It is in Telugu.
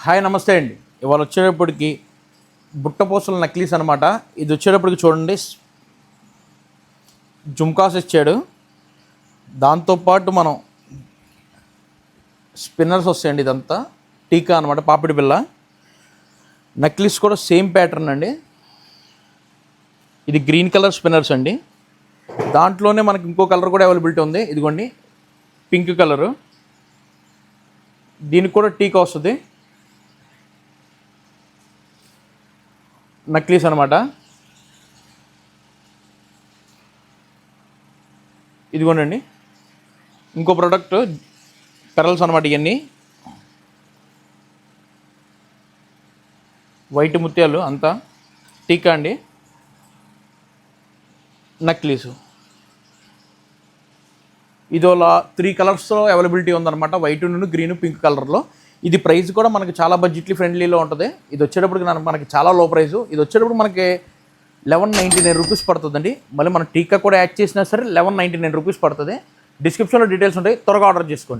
హాయ్ నమస్తే అండి. ఇవాళ వచ్చేటప్పటికి బుట్టపోసల నక్లీస్ అనమాట. ఇది వచ్చేటప్పటికి చూడండి, జుమ్కాస్ ఇచ్చాడు. దాంతోపాటు మనం స్పిన్నర్స్ వస్తాయండి. ఇదంతా టీకా అనమాట, పాపిడి బిళ్ళ. నక్లీస్ కూడా సేమ్ ప్యాటర్న్ అండి. ఇది గ్రీన్ కలర్ స్పిన్నర్స్ అండి. దాంట్లోనే మనకి ఇంకో కలర్ కూడా అవైలబిలిటీ ఉంది. ఇదిగోండి, పింక్ కలరు. దీనికి కూడా టీకా వస్తుంది. నక్లీస్ అనమాట. ఇదిగోండి ఇంకో ప్రోడక్ట్, పెరల్స్ అనమాట. ఇవన్నీ వైట్ ముత్యాలు అంతా టీకా అండి. నక్లీసు ఇదోలా 3 కలర్స్లో అవైలబిలిటీ ఉందన్నమాట. వైట్ నుండి గ్రీన్, పింక్ కలర్లో. ఇది ప్రైస్ కూడా మనకి చాలా బడ్జెట్లీ ఫ్రెండ్లీలో ఉంటుంది. ఇది వచ్చేటప్పటికి మనకి చాలా లో ప్రైసు. ఇది వచ్చేటప్పుడు మనకి 1199 రూపీస్ పడుతుందండి. మళ్ళీ మన టీకా కూడా యాడ్ చేసినా సరే 1199 రూపీస్ పడుతుంది. డిస్క్రిప్షన్లో డీటెయిల్స్ ఉంటాయి, త్వరగా ఆర్డర్ చేసుకోండి.